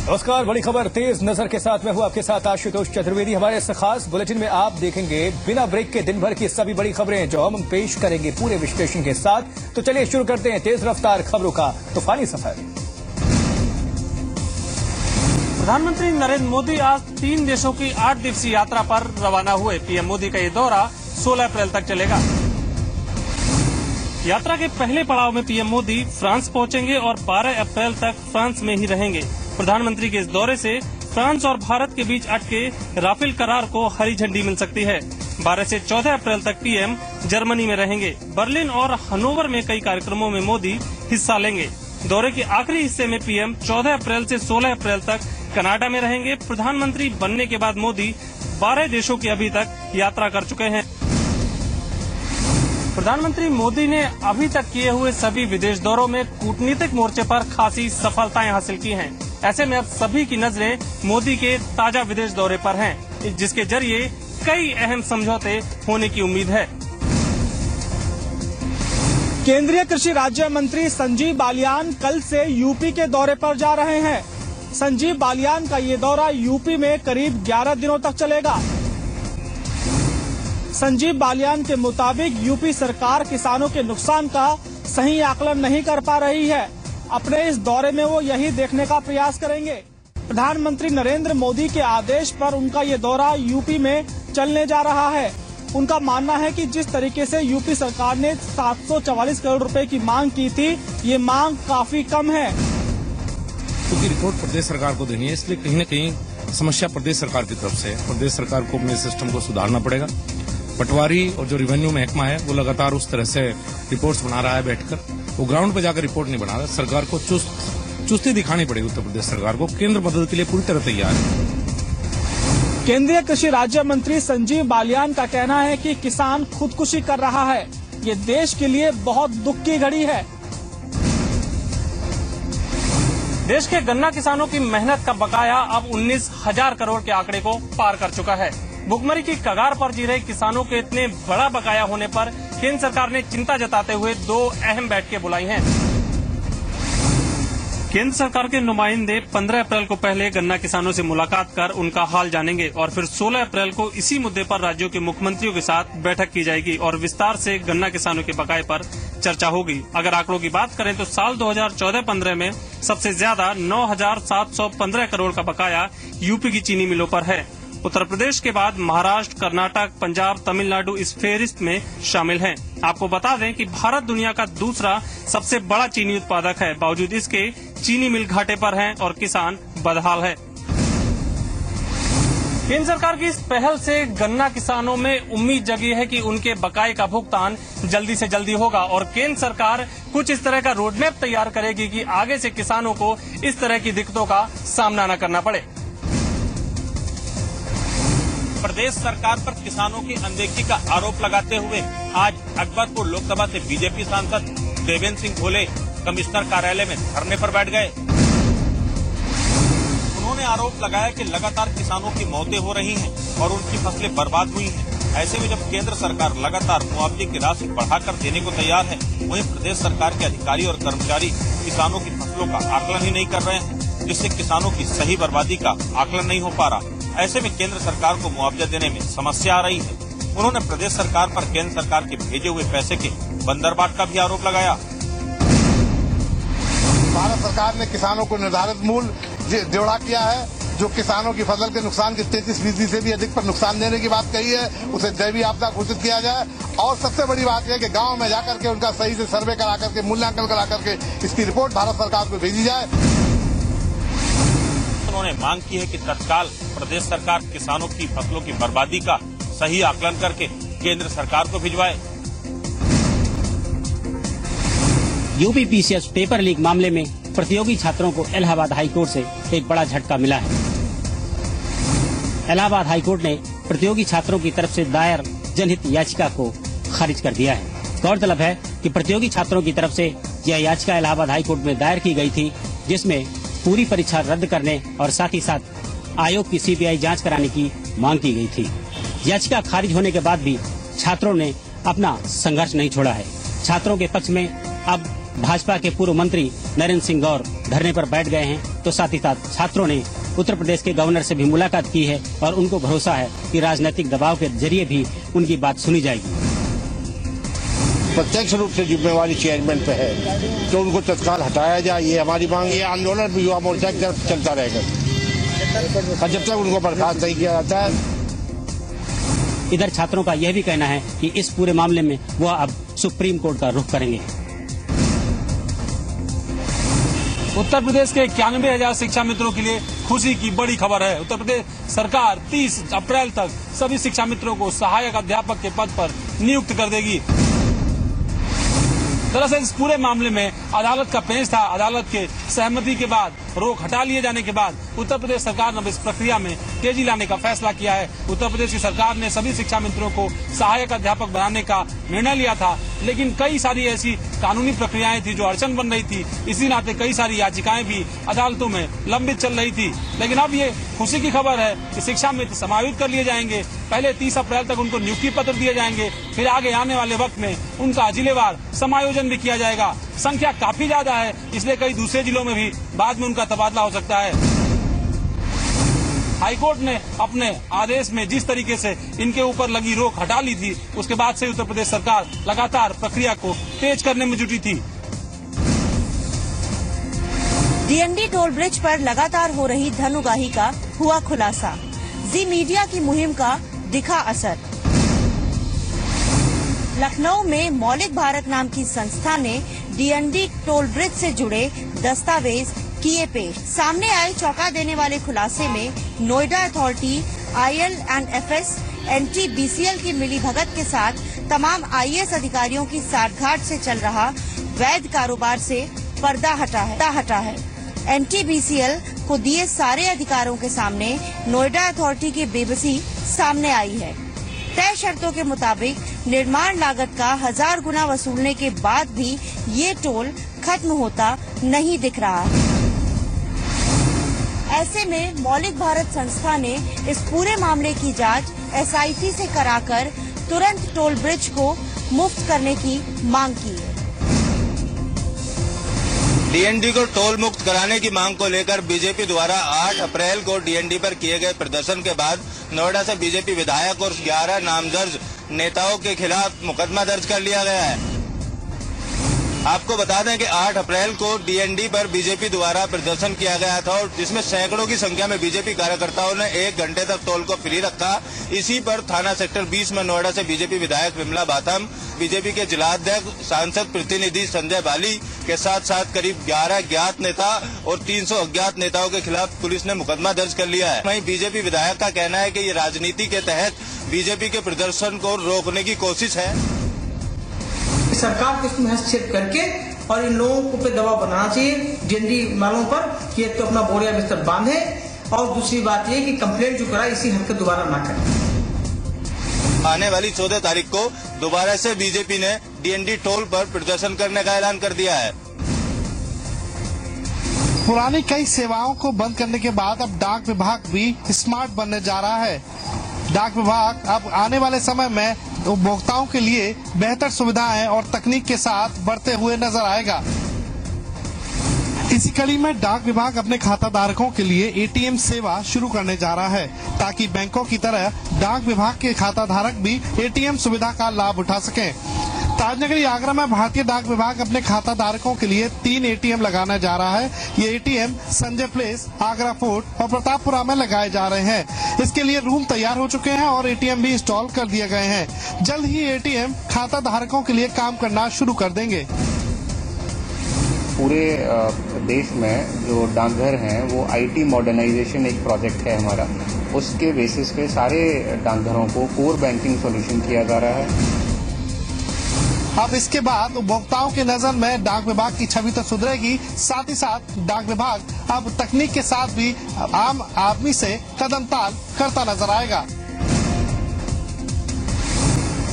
नमस्कार, बड़ी खबर तेज नजर के साथ मैं हूं आपके साथ आशुतोष चतुर्वेदी। हमारे इस खास बुलेटिन में आप देखेंगे बिना ब्रेक के दिन भर की सभी बड़ी खबरें जो हम पेश करेंगे पूरे विश्लेषण के साथ। तो चलिए शुरू करते हैं तेज रफ्तार खबरों का तूफानी सफर। प्रधानमंत्री नरेंद्र मोदी आज 3 देशों की 8 दिवसीय यात्रा पर रवाना हुए। पीएम मोदी का ये दौरा 16 अप्रैल तक चलेगा। यात्रा के पहले पड़ाव में पीएम मोदी फ्रांस पहुंचेंगे और 12 अप्रैल तक फ्रांस में ही रहेंगे। प्रधानमंत्री के इस दौरे से फ्रांस और भारत के बीच अटके राफेल करार को हरी झंडी मिल सकती है। 12 से 14 अप्रैल तक पीएम जर्मनी में रहेंगे। बर्लिन और हनोवर में कई कार्यक्रमों में मोदी हिस्सा लेंगे। दौरे के आखिरी हिस्से में पीएम 14 अप्रैल से 16 अप्रैल तक कनाडा में रहेंगे। प्रधानमंत्री बनने के बाद मोदी 12 देशों की अभी तक यात्रा कर चुके हैं। प्रधानमंत्री मोदी ने अभी तक किए हुए सभी विदेश दौरों में कूटनीतिक मोर्चे पर खासी सफलताएं हासिल की हैं। ऐसे में अब सभी की नजरें मोदी के ताजा विदेश दौरे पर हैं, जिसके जरिए कई अहम समझौते होने की उम्मीद है। केंद्रीय कृषि राज्य मंत्री संजीव बालियान कल से यूपी के दौरे पर जा रहे हैं। संजीव बालियान का ये दौरा यूपी में करीब 11 दिनों तक चलेगा। संजीव बालियान के मुताबिक यूपी सरकार किसानों के नुकसान का सही आकलन नहीं कर पा रही है। अपने इस दौरे में वो यही देखने का प्रयास करेंगे। प्रधानमंत्री नरेंद्र मोदी के आदेश पर उनका ये दौरा यूपी में चलने जा रहा है। उनका मानना है कि जिस तरीके से यूपी सरकार ने 744 करोड़ रुपए की मांग की थी, ये मांग काफी कम है। क्योंकि रिपोर्ट प्रदेश सरकार को देनी है, इसलिए कहीं न कहीं समस्या प्रदेश सरकार की तरफ से है। प्रदेश सरकार को अपने सिस्टम को सुधारना पड़ेगा। पटवारी और जो रिवेन्यू महकमा है वो लगातार उस तरह से रिपोर्ट्स बना रहा है बैठकर, वो ग्राउंड पे जाकर रिपोर्ट नहीं बना रहा। सरकार को चुस्ती दिखानी पड़ेगी। उत्तर प्रदेश सरकार को केंद्र मदद के लिए पूरी तरह तैयार है। केंद्रीय कृषि राज्य मंत्री संजीव बालियान का कहना है कि किसान खुदकुशी कर रहा है। ये देश के लिए बहुत दुख की घड़ी है। देश के गन्ना किसानों की मेहनत का बकाया अब 19,000 करोड़ के आंकड़े को पार कर चुका है। भुखमरी की कगार पर जी रहे किसानों के इतने बड़ा बकाया होने पर केंद्र सरकार ने चिंता जताते हुए 2 अहम बैठकें बुलाई हैं। केंद्र सरकार के नुमाइंदे 15 अप्रैल को पहले गन्ना किसानों से मुलाकात कर उनका हाल जानेंगे और फिर 16 अप्रैल को इसी मुद्दे पर राज्यों के मुख्यमंत्रियों के साथ बैठक की जाएगी और विस्तार से गन्ना किसानों के बकाये पर चर्चा होगी। अगर आंकड़ों की बात करें तो साल 2014-15 में सबसे ज्यादा 9,715 करोड़ का बकाया यूपी की चीनी मिलों पर है। उत्तर प्रदेश के बाद महाराष्ट्र, कर्नाटक, पंजाब, तमिलनाडु इस फेहरिस्त में शामिल हैं। आपको बता दें कि भारत दुनिया का दूसरा सबसे बड़ा चीनी उत्पादक है। बावजूद इसके चीनी मिल घाटे पर हैं और किसान बदहाल है। केंद्र सरकार की इस पहल से गन्ना किसानों में उम्मीद जगी है कि उनके बकाये का भुगतान जल्दी से जल्दी होगा और केंद्र सरकार कुछ इस तरह का रोडमैप तैयार करेगी कि आगे से किसानों को इस तरह की दिक्कतों का सामना न करना पड़े। प्रदेश सरकार पर किसानों की अनदेखी का आरोप लगाते हुए आज अकबरपुर लोकसभा से बीजेपी सांसद देवेंद्र सिंह भोले कमिश्नर कार्यालय में धरने पर बैठ गए। उन्होंने आरोप लगाया कि लगातार किसानों की मौतें हो रही हैं और उनकी फसलें बर्बाद हुई हैं। ऐसे में जब केंद्र सरकार लगातार मुआवजे की राशि बढ़ाकर देने को तैयार है, वहीं प्रदेश सरकार के अधिकारी और कर्मचारी किसानों की फसलों का आकलन ही नहीं कर रहे हैं, जिससे किसानों की सही बर्बादी का आकलन नहीं हो पा रहा। ऐसे में केंद्र सरकार को मुआवजा देने में समस्या आ रही है। उन्होंने प्रदेश सरकार पर केंद्र सरकार के भेजे हुए पैसे के बंदरबाट का भी आरोप लगाया। भारत सरकार ने किसानों को निर्धारित मूल्य जोड़ा किया है, जो किसानों की फसल के नुकसान के 33% से भी अधिक पर नुकसान देने की बात कही है, उसे दैवीय आपदा घोषित किया जाए। और सबसे बड़ी बात यह कि गांव में जाकर के उनका सही से सर्वे करा करके मूल्यांकन करा करके इसकी रिपोर्ट भारत सरकार को भेजी जाए। उन्होंने मांग की है कि तत्काल प्रदेश सरकार किसानों की फसलों की बर्बादी का सही आकलन करके केंद्र सरकार को भिजवाए। यूपी पीसीएस पेपर लीक मामले में प्रतियोगी छात्रों को इलाहाबाद हाईकोर्ट से एक बड़ा झटका मिला है। इलाहाबाद हाईकोर्ट ने प्रतियोगी छात्रों की तरफ से दायर जनहित याचिका को खारिज कर दिया है। गौरतलब है कि प्रतियोगी छात्रों की तरफ से यह याचिका इलाहाबाद हाईकोर्ट में दायर की गई थी, जिसमें पूरी परीक्षा रद्द करने और साथ ही साथ आयोग की सीबीआई जांच कराने की मांग की गई थी। याचिका खारिज होने के बाद भी छात्रों ने अपना संघर्ष नहीं छोड़ा है। छात्रों के पक्ष में अब भाजपा के पूर्व मंत्री नरेंद्र सिंह गौर धरने पर बैठ गए हैं, तो साथ ही साथ छात्रों ने उत्तर प्रदेश के गवर्नर से भी मुलाकात की है और उनको भरोसा है कि राजनीतिक दबाव के जरिए भी उनकी बात सुनी जाएगी। प्रत्यक्ष रूप से जिम्मेवारी चेयरमैन पे है तो उनको तत्काल हटाया जाए, ये हमारी मांग। ये आंदोलन भी युवा मोर्चा की तरफ चलता रहेगा और जब तक उनको बर्खास्त नहीं किया जाता है। इधर छात्रों का यह भी कहना है कि इस पूरे मामले में वह अब सुप्रीम कोर्ट का रुख करेंगे। उत्तर प्रदेश के 91,000 शिक्षा मित्रों के लिए खुशी की बड़ी खबर है। उत्तर प्रदेश सरकार 30 अप्रैल तक सभी शिक्षा मित्रों को सहायक अध्यापक के पद पर नियुक्त कर देगी। दरअसल इस पूरे मामले में अदालत का पेश था। अदालत के सहमति के बाद, रोक हटा लिए जाने के बाद उत्तर प्रदेश सरकार ने इस प्रक्रिया में तेजी लाने का फैसला किया है। उत्तर प्रदेश की सरकार ने सभी शिक्षा मित्रों को सहायक अध्यापक बनाने का निर्णय लिया था, लेकिन कई सारी ऐसी कानूनी प्रक्रियाएं थी जो अड़चन बन रही थी। इसी नाते कई सारी याचिकाएं भी अदालतों में लंबित चल रही थी। लेकिन अब ये खुशी की खबर है कि शिक्षा मित्र समाहित कर लिए जाएंगे। पहले 30 अप्रैल तक उनको नियुक्ति पत्र दिए जाएंगे, फिर आगे आने वाले वक्त में उनका जिलेवार समायोजन भी किया जाएगा। संख्या काफी ज्यादा है, इसलिए कई दूसरे जिलों में भी बाद में उनका तबादला हो सकता है। हाईकोर्ट ने अपने आदेश में जिस तरीके से इनके ऊपर लगी रोक हटा ली थी, उसके बाद से उत्तर प्रदेश सरकार लगातार प्रक्रिया को तेज करने में जुटी थी। डीएनडी टोल ब्रिज पर लगातार हो रही धन उगाही का हुआ खुलासा। जी मीडिया की मुहिम का दिखा असर। लखनऊ में मौलिक भारत नाम की संस्था ने डीएनडी टोल ब्रिज से जुड़े दस्तावेज किए पेश। सामने आए चौंका देने वाले खुलासे में नोएडा अथॉरिटी, IL&FS, NTBCL की मिलीभगत के साथ तमाम IAS अधिकारियों की साठगांठ से चल रहा वैध कारोबार से पर्दा हटा है। NTBCL को दिए सारे अधिकारों के सामने नोएडा अथॉरिटी की बेबसी सामने आई है। तय शर्तों के मुताबिक निर्माण लागत का 1000 गुना वसूलने के बाद भी ये टोल खत्म होता नहीं दिख रहा है। ऐसे में मौलिक भारत संस्था ने इस पूरे मामले की जांच SIT से कराकर तुरंत टोल ब्रिज को मुफ्त करने की मांग की है। डीएनडी को टोल मुक्त कराने की मांग को लेकर बीजेपी द्वारा 8 अप्रैल को डीएनडी पर किए गए प्रदर्शन के बाद नोएडा से बीजेपी विधायक और 11 नामदर्ज नेताओं के खिलाफ मुकदमा दर्ज कर लिया गया है। आपको बता दें कि 8 अप्रैल को डीएनडी पर बीजेपी द्वारा प्रदर्शन किया गया था और जिसमें सैकड़ों की संख्या में बीजेपी कार्यकर्ताओं ने 1 घंटे तक टोल को फ्री रखा। इसी पर थाना सेक्टर 20 में नोएडा से बीजेपी विधायक विमला बाथम, बीजेपी के जिलाध्यक्ष सांसद प्रतिनिधि संजय बाली के साथ करीब 11 ज्ञात नेता और 300 अज्ञात नेताओं के खिलाफ पुलिस ने मुकदमा दर्ज कर लिया है। वहीं बीजेपी विधायक का कहना है कि ये राजनीति के तहत बीजेपी के प्रदर्शन को रोकने की कोशिश है। सरकार को इसमें हस्तक्षेप करके और इन लोगों को पे दबाव बनाना चाहिए डीएनडी वालों पर कि तो अपना बोरिया बिस्तर बांधे, और दूसरी बात ये कि कंप्लेंट जो करा इसी हरकत दोबारा ना करें। आने वाली 14 तारीख को दोबारा से बीजेपी ने डीएनडी टोल पर प्रदर्शन करने का ऐलान कर दिया है। पुरानी कई सेवाओं को बंद करने के बाद अब डाक विभाग भी स्मार्ट बनने जा रहा है। डाक विभाग अब आने वाले समय में उपभोक्ताओं के लिए बेहतर सुविधाएं और तकनीक के साथ बढ़ते हुए नजर आएगा। इसी कड़ी में डाक विभाग अपने खाता धारकों के लिए एटीएम सेवा शुरू करने जा रहा है, ताकि बैंकों की तरह डाक विभाग के खाता धारक भी एटीएम सुविधा का लाभ उठा सकें। ताजनगरी आगरा में भारतीय डाक विभाग अपने खाता धारकों के लिए 3 एटीएम लगाने जा रहा है। ये ATM Sanjay place, Agra fort और प्रतापपुरा में लगाए जा रहे हैं। इसके लिए रूम तैयार हो चुके हैं और एटीएम भी इंस्टॉल कर दिए गए हैं। जल्द ही एटीएम खाता धारकों के लिए काम करना शुरू कर देंगे। पूरे देश में जो डाकघर हैं वो IT मॉडर्नाइजेशन एक प्रोजेक्ट है हमारा, उसके बेसिस पे सारे डाकघरों को कोर बैंकिंग सॉल्यूशन किया जा रहा है। अब इसके बाद उपभोक्ताओं की नजर में डाक विभाग की छवि तो सुधरेगी, साथ ही साथ डाक विभाग अब तकनीक के साथ भी आम आदमी से कदम ताल करता नजर आएगा।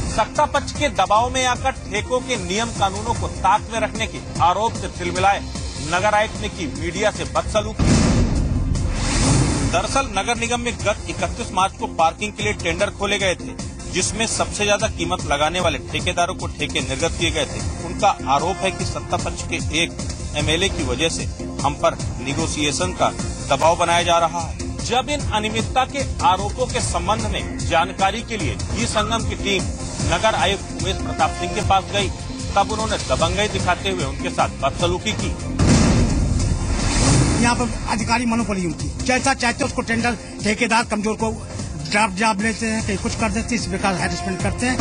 सत्ता पक्ष के दबाव में आकर ठेकों के नियम कानूनों को ताक में रखने के आरोप से तिलमिलाए नगर आयुक्त ने की मीडिया से बदसलूकी। दरअसल नगर निगम में गत 31 मार्च को पार्किंग के लिए टेंडर खोले गए थे, जिसमें सबसे ज्यादा कीमत लगाने वाले ठेकेदारों को ठेके निर्गत किए गए थे। उनका आरोप है कि सत्ता पक्ष के एक एमएलए की वजह से हम पर निगोसिएशन का दबाव बनाया जा रहा है। जब इन अनियमितता के आरोपों के संबंध में जानकारी के लिए ई संगम की टीम नगर आयुक्त उमेश प्रताप सिंह के पास गई, तब उन्होंने दबंगई दिखाते हुए उनके साथ बदसलूकी की। यहाँ पर अधिकारी मोनोपोली उनकी, जैसा चाहते उसको टेंडर ठेकेदार कमजोर को जॉब लेते हैं, कहीं कुछ कर देते हैं, इस प्रकार हैरेसमेंट करते हैं।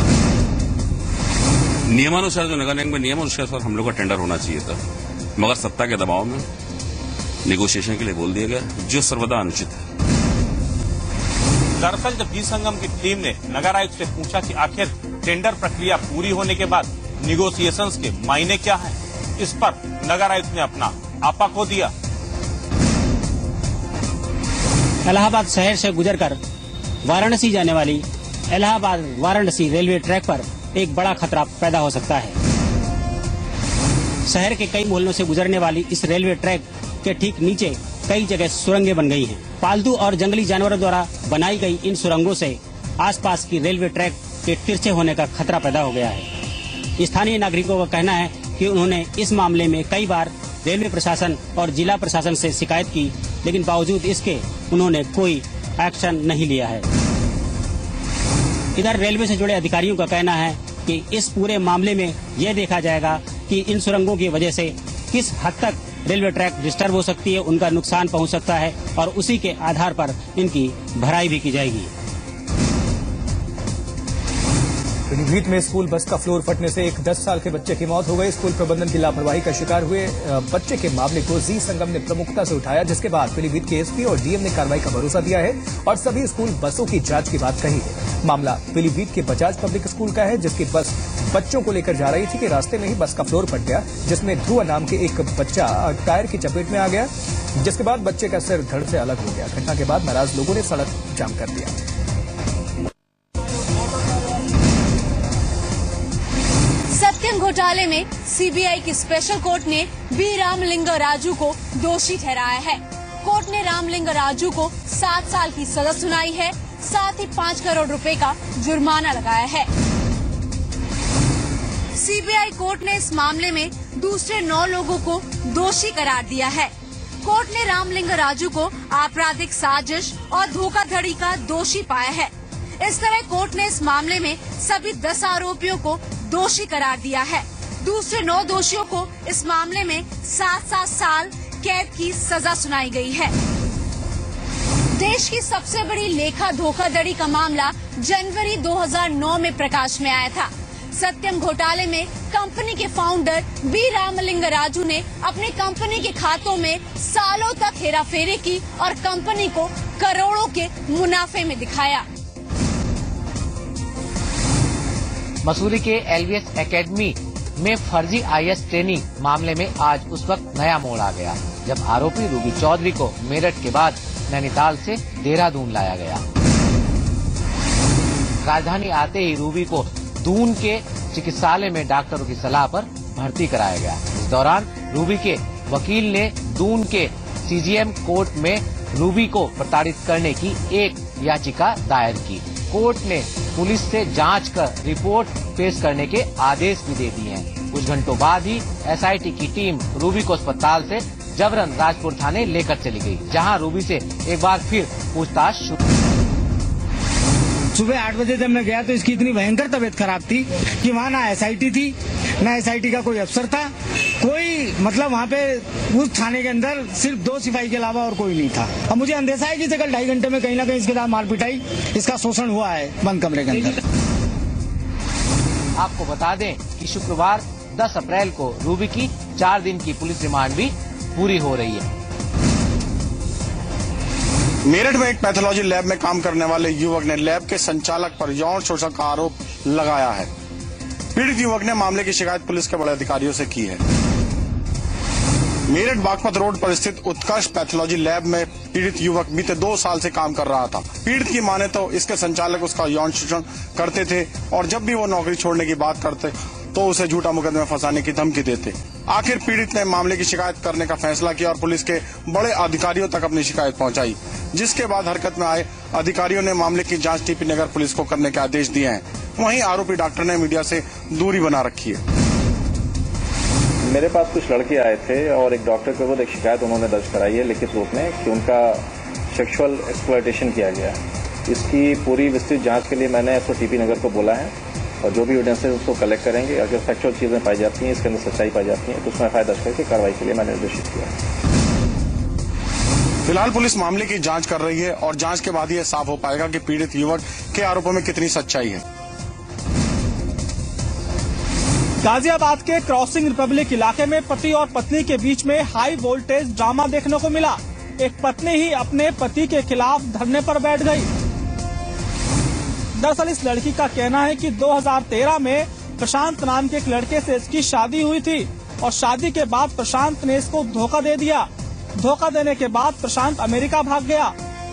नियमानुसार जो नगर निगम में नियम अनुसार हम लोग का टेंडर होना चाहिए था, मगर सत्ता के दबाव में नेगोशिएशन के लिए बोल दिया गया, जो सर्वदा अनुचित है। दरअसल जब ई संगम की टीम ने नगर आयुक्त से पूछा कि आखिर टेंडर प्रक्रिया पूरी होने के बाद निगोसिएशंस के मायने क्या हैं, इस पर नगर आयुक्त ने अपना आपा खो दिया। इलाहाबाद शहर से गुजरकर वाराणसी जाने वाली इलाहाबाद वाराणसी रेलवे ट्रैक पर एक बड़ा खतरा पैदा हो सकता है। शहर के कई मोहल्लों से गुजरने वाली इस रेलवे ट्रैक के ठीक नीचे कई जगह सुरंगें बन गई हैं। पालतू और जंगली जानवरों द्वारा बनाई गई इन सुरंगों से आसपास की रेलवे ट्रैक के तिरछे होने का खतरा पैदा हो गया है। स्थानीय नागरिकों का कहना है कि उन्होंने इस मामले में कई बार रेलवे प्रशासन और जिला प्रशासन से शिकायत की, लेकिन बावजूद इसके उन्होंने कोई एक्शन नहीं लिया है। इधर रेलवे से जुड़े अधिकारियों का कहना है कि इस पूरे मामले में यह देखा जाएगा कि इन सुरंगों की वजह से किस हद तक रेलवे ट्रैक डिस्टर्ब हो सकती है, उनका नुकसान पहुंच सकता है, और उसी के आधार पर इनकी भराई भी की जाएगी। पीलीभीत में स्कूल बस का फ्लोर फटने से एक 10 साल के बच्चे की मौत हो गई। स्कूल प्रबंधन की लापरवाही का शिकार हुए बच्चे के मामले को जी संगम ने प्रमुखता से उठाया, जिसके बाद पीलीभीत के एसपी और डीएम ने कार्रवाई का भरोसा दिया है और सभी स्कूल बसों की जांच की बात कही है। मामला पीलीभीत के बजाज पब्लिक स्कूल का है, जिसकी बस बच्चों को लेकर जा रही थी कि रास्ते में ही बस का फ्लोर फट गया, जिसमें ध्रुव नाम के एक बच्चा टायर की चपेट में आ गया, जिसके बाद बच्चे का सिर धड़ से अलग हो गया। घटना के बाद नाराज लोगों ने सड़क जाम कर दिया। सत्यम घोटाले में सीबीआई की स्पेशल कोर्ट ने बी रामलिंग राजू को दोषी ठहराया है। कोर्ट ने रामलिंग राजू को 7 साल की सजा सुनाई है, साथ ही 5 करोड़ रुपए का जुर्माना लगाया है। सीबीआई कोर्ट ने इस मामले में दूसरे 9 लोगों को दोषी करार दिया है। कोर्ट ने रामलिंग राजू को आपराधिक साजिश और धोखाधड़ी का दोषी पाया है। इस तरह कोर्ट ने इस मामले में सभी 10 आरोपियों को दोषी करार दिया है। दूसरे 9 दोषियों को इस मामले में 7-7 साल कैद की सजा सुनाई गई है। देश की सबसे बड़ी लेखा धोखाधड़ी का मामला जनवरी 2009 में प्रकाश में आया था। सत्यम घोटाले में कंपनी के फाउंडर बी रामलिंग राजू ने अपनी कंपनी के खातों में सालों तक हेराफेरी की और कंपनी को करोड़ों के मुनाफे में दिखाया। मसूरी के एलवीएस एकेडमी में फर्जी आईएएस ट्रेनिंग मामले में आज उस वक्त नया मोड़ आ गया, जब आरोपी रूबी चौधरी को मेरठ के बाद नैनीताल से देहरादून लाया गया। राजधानी आते ही रूबी को दून के चिकित्सालय में डॉक्टरों की सलाह पर भर्ती कराया गया। इस दौरान रूबी के वकील ने दून के सीजीएम कोर्ट में रूबी को प्रताड़ित करने की एक याचिका दायर की। कोर्ट ने पुलिस से जांच कर रिपोर्ट पेश करने के आदेश भी दे दिए हैं। कुछ घंटों बाद ही एसआईटी की टीम रूबी को अस्पताल से जबरन राजपुर थाने लेकर चली गई, जहां रूबी से एक बार फिर पूछताछ शुरू। सुबह 8 बजे जब मैं गया तो इसकी इतनी भयंकर तबीयत खराब थी कि वहाँ ना एसआईटी थी, ना एसआईटी का कोई अफसर था, कोई मतलब वहाँ पे उस थाने के अंदर सिर्फ 2 सिपाही के अलावा और कोई नहीं था। अब मुझे अंदेशा है कि कल 2.5 घंटे में कहीं ना कहीं इसके साथ मार पिटाई, इसका शोषण हुआ है बंद कमरे के अंदर। आपको बता दें कि शुक्रवार 10 अप्रैल को रूबी की 4 दिन की पुलिस रिमांड भी पूरी हो रही है। मेरठ में एक पैथोलॉजी लैब में काम करने वाले युवक ने लैब के संचालक पर यौन शोषण का आरोप लगाया है। पीड़ित युवक ने मामले की शिकायत पुलिस के बड़े अधिकारियों से की है। मेरठ बागपत रोड पर स्थित उत्कर्ष पैथोलॉजी लैब में पीड़ित युवक बीते 2 साल से काम कर रहा था। पीड़ित की माने तो इसके संचालक उसका यौन शोषण करते थे और जब भी वो नौकरी छोड़ने की बात करते तो उसे झूठा मुकदमे फंसाने की धमकी देते। आखिर पीड़ित ने मामले की शिकायत करने का फैसला किया और पुलिस के बड़े अधिकारियों तक अपनी शिकायत पहुंचाई, जिसके बाद हरकत में आए अधिकारियों ने मामले की जांच टीपी नगर पुलिस को करने के आदेश दिए हैं। वहीं आरोपी डॉक्टर ने मीडिया से दूरी बना रखी है। मेरे पास कुछ लड़के आए थे और एक डॉक्टर के ऊपर एक शिकायत उन्होंने दर्ज कराई है लिखित रूप में कि उनका सेक्सुअल एक्सप्लॉयटेशन किया गया है। इसकी पूरी विस्तृत जांच के लिए मैंने टीपी नगर को बोला है और जो भी एविडेंस है उसको कलेक्ट करेंगे। अगर फैक्चुअल चीजें पाई जाती हैं, इसके अंदर सच्चाई पाई जाती है, तो उसमें एफआईआर दर्ज करके कार्रवाई के लिए मैंने निर्देशित किया है। फिलहाल पुलिस मामले की जांच कर रही है और जांच के बाद ये साफ हो पाएगा कि पीड़ित युवक के आरोपों में कितनी सच्चाई है। गाजियाबाद के क्रॉसिंग रिपब्लिक इलाके में पति और पत्नी के बीच में हाई वोल्टेज ड्रामा देखने को मिला। एक पत्नी ही अपने पति के खिलाफ धरने पर बैठ गई। दरअसल इस लड़की का कहना है कि 2013 में प्रशांत नाम के एक लड़के से इसकी शादी हुई थी और शादी के बाद प्रशांत ने इसको धोखा दे दिया। धोखा देने के बाद प्रशांत अमेरिका भाग गया।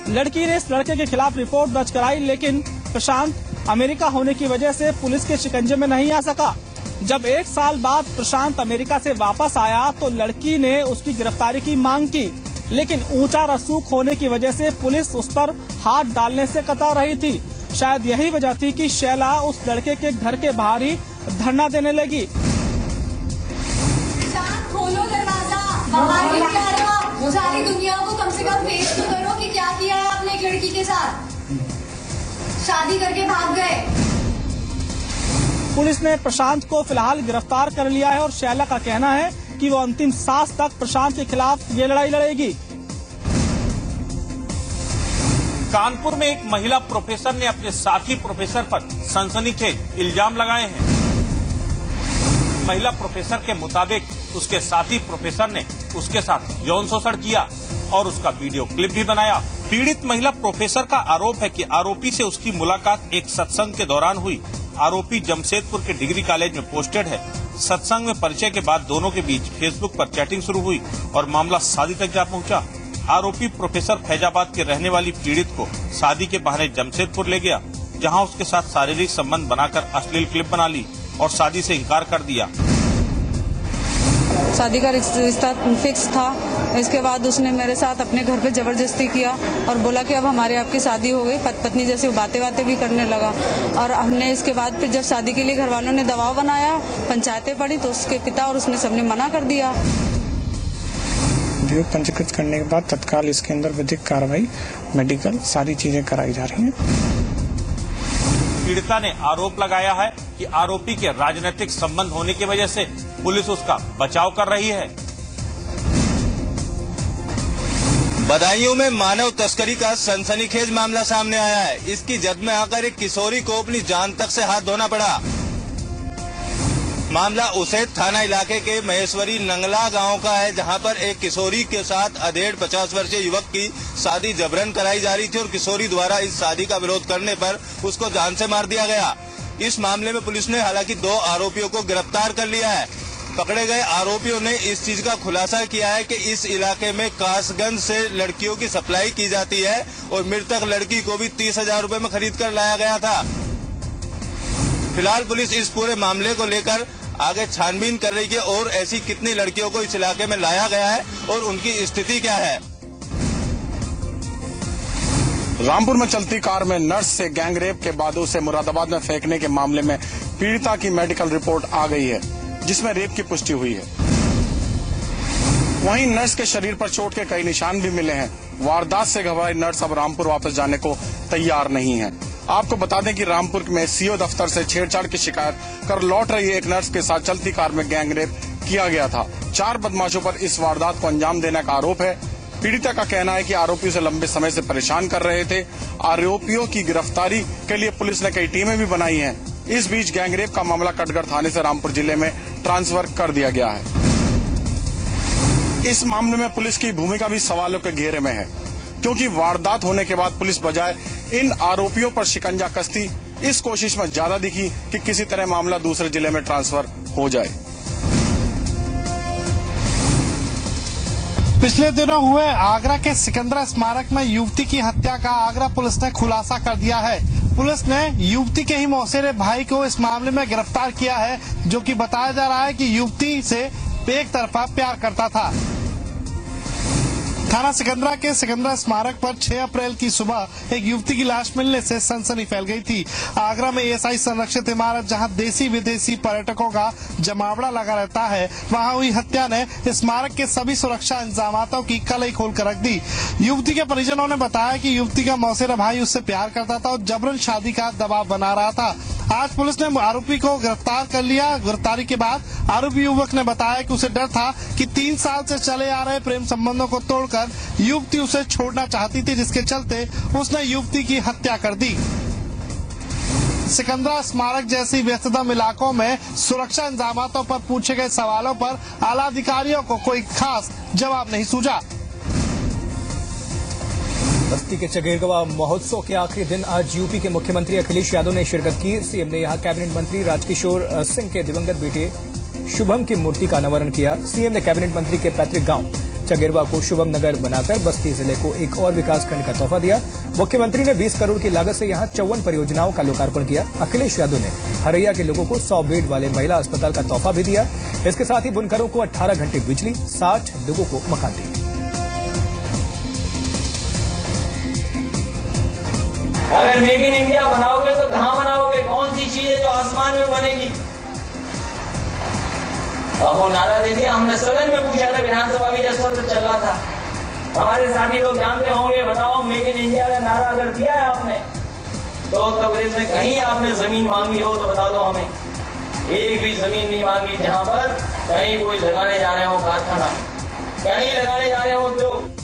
लड़की ने इस लड़के के खिलाफ रिपोर्ट दर्ज कराई, लेकिन प्रशांत अमेरिका होने की वजह से पुलिस के शिकंजे में नहीं आ सका। जब 1 साल बाद प्रशांत अमेरिका से वापस आया तो लड़की ने उसकी गिरफ्तारी की मांग की, लेकिन ऊंचा रसूख होने की वजह से पुलिस उस पर हाथ डालने से कतरा रही थी। शायद यही वजह थी कि शैला उस लड़के के घर के बाहर ही धरना देने लगी। खोलो दरवाजा, बाहर निकल आओ, सारी दुनिया को कम से कम पेश तो करो कि क्या किया है आपने एक लड़की के साथ, शादी करके भाग गए। पुलिस ने प्रशांत को फिलहाल गिरफ्तार कर लिया है और शैला का कहना है कि वो अंतिम सांस तक प्रशांत के खिलाफ ये लड़ाई लड़ेगी। कानपुर में एक महिला प्रोफेसर ने अपने साथी प्रोफेसर पर सनसनीखेज इल्जाम लगाए हैं। महिला प्रोफेसर के मुताबिक उसके साथी प्रोफेसर ने उसके साथ यौन शोषण किया और उसका वीडियो क्लिप भी बनाया। पीड़ित महिला प्रोफेसर का आरोप है कि आरोपी से उसकी मुलाकात एक सत्संग के दौरान हुई। आरोपी जमशेदपुर के डिग्री कॉलेज में पोस्टेड है। सत्संग में परिचय के बाद दोनों के बीच फेसबुक पर चैटिंग शुरू हुई और मामला शादी तक जा पहुंचा। आरोपी प्रोफेसर फैजाबाद के रहने वाली पीड़ित को शादी के बहाने जमशेदपुर ले गया, जहां उसके साथ शारीरिक संबंध बनाकर अश्लील क्लिप बना ली और शादी से इनकार कर दिया। शादी का रिश्ता फिक्स था। इसके बाद उसने मेरे साथ अपने घर पे जबरदस्ती किया और बोला कि अब हमारे आपकी शादी हो गई। पत्नी जैसे बातें भी करने लगा और हमने इसके बाद फिर जब शादी के लिए घर वालों ने दबाव बनाया, पंचायतें पड़ी, तो उसके पिता और उसने सबने मना कर दिया। विधिक पंजीकृत करने के बाद तत्काल इसके अंदर विधिक कार्रवाई, मेडिकल सारी चीजें कराई जा रही हैं। पीड़िता ने आरोप लगाया है कि आरोपी के राजनीतिक संबंध होने की वजह से पुलिस उसका बचाव कर रही है। बदायूं में मानव तस्करी का सनसनीखेज मामला सामने आया है। इसकी जद में आकर एक किशोरी को अपनी जान तक से हाथ धोना पड़ा। मामला उसेत थाना इलाके के महेश्वरी नंगला गांव का है, जहां पर एक किशोरी के साथ अधेड़ 50 वर्षीय युवक की शादी जबरन कराई जा रही थी और किशोरी द्वारा इस शादी का विरोध करने पर उसको जान से मार दिया गया। इस मामले में पुलिस ने हालांकि 2 आरोपियों को गिरफ्तार कर लिया है। पकड़े गए आरोपियों ने इस चीज का खुलासा किया है कि इस इलाके में कासगंज से लड़कियों की सप्लाई की जाती है और मृतक लड़की को भी 30,000 रुपए में खरीद कर लाया गया था। फिलहाल पुलिस इस पूरे मामले को लेकर आगे छानबीन कर रही है और ऐसी कितनी लड़कियों को इस इलाके में लाया गया है और उनकी स्थिति क्या है। रामपुर में चलती कार में नर्स से गैंगरेप के बाद उसे मुरादाबाद में फेंकने के मामले में पीड़िता की मेडिकल रिपोर्ट आ गई है, जिसमें रेप की पुष्टि हुई है। वहीं नर्स के शरीर पर चोट के कई निशान भी मिले हैं। वारदात से घबराई नर्स अब रामपुर वापस जाने को तैयार नहीं है। आपको बता दें कि रामपुर में सीओ दफ्तर से छेड़छाड़ की शिकायत कर लौट रही एक नर्स के साथ चलती कार में गैंगरेप किया गया था। 4 बदमाशों पर इस वारदात को अंजाम देने का आरोप है। पीड़िता का कहना है कि आरोपी उसे लंबे समय से परेशान कर रहे थे। आरोपियों की गिरफ्तारी के लिए पुलिस ने कई टीमें भी बनाई हैं। इस बीच गैंगरेप का मामला कटघर थाने से रामपुर जिले में ट्रांसफर कर दिया गया है। इस मामले में पुलिस की भूमिका भी सवालों के घेरे में है, क्योंकि वारदात होने के बाद पुलिस बजाय इन आरोपियों पर शिकंजा कसती इस कोशिश में ज्यादा दिखी कि किसी तरह मामला दूसरे जिले में ट्रांसफर हो जाए। पिछले दिनों हुए आगरा के सिकंदरा स्मारक में युवती की हत्या का आगरा पुलिस ने खुलासा कर दिया है। पुलिस ने युवती के ही मौसेरे भाई को इस मामले में गिरफ्तार किया है, जो कि बताया जा रहा है कि युवती से एक तरफा प्यार करता था। थाना सिकंदरा के सिकंदरा स्मारक पर 6 अप्रैल की सुबह एक युवती की लाश मिलने से सनसनी फैल गई थी। आगरा में एएसआई संरक्षित इमारत जहां देसी विदेशी पर्यटकों का जमावड़ा लगा रहता है, वहां हुई हत्या ने स्मारक के सभी सुरक्षा इंतजामातों की कलई खोलकर रख दी। युवती के परिजनों ने बताया कि युवती का मौसेरा भाई उससे प्यार करता था और जबरन शादी का दबाव बना रहा था। आज पुलिस ने आरोपी को गिरफ्तार कर लिया। गिरफ्तारी के बाद आरोपी युवक ने बताया कि उसे डर था कि 3 साल से चले आ रहे प्रेम संबंधों को तोड़कर युवती उसे छोड़ना चाहती थी, जिसके चलते उसने युवती की हत्या कर दी। सिकंदरा स्मारक जैसी व्यस्ततम इलाकों में सुरक्षा इंतजामातों पर पूछे गए सवालों पर आला अधिकारियों को कोई खास जवाब नहीं सूझा। बस्ती के चगेरगवा महोत्सव के आखिरी दिन आज यूपी के मुख्यमंत्री अखिलेश यादव ने शिरकत की। सीएम ने यहां कैबिनेट मंत्री राजकिशोर सिंह के दिवंगत बेटे शुभम की मूर्ति का अनावरण किया। सीएम ने कैबिनेट मंत्री के पैतृक गांव चगेरवा को शुभम नगर बनाकर बस्ती जिले को एक और विकासखंड का तोहफा दिया। मुख्यमंत्री ने 20 करोड़ की लागत से यहां 54 परियोजनाओं का लोकार्पण किया। अखिलेश यादव ने हरैया के लोगों को 100 बेड वाले महिला अस्पताल का तोहफा भी दिया। इसके साथ ही बुनकरों को 18 घंटे बिजली, 60 लोगों को मकान दिए। अगर मेक इन इंडिया बनाओगे तो कहाँ बनाओगे? कौन सी चीज है जो आसमान में बनेगी? अब वो नारा दे दिया। हमने सदन में पूछा था, विधानसभा में जिस वक्त चल रहा था, हमारे साथी लोग जानते होंगे। बताओ, मेक इन इंडिया का नारा अगर दिया है आपने तो तबरेज में कहीं आपने जमीन मांगी हो तो बता दो हमें। एक भी जमीन नहीं मांगी जहाँ पर कहीं कोई लगाने जा रहे हो कारखाना, कहीं लगाने जा रहे हो उद्योग।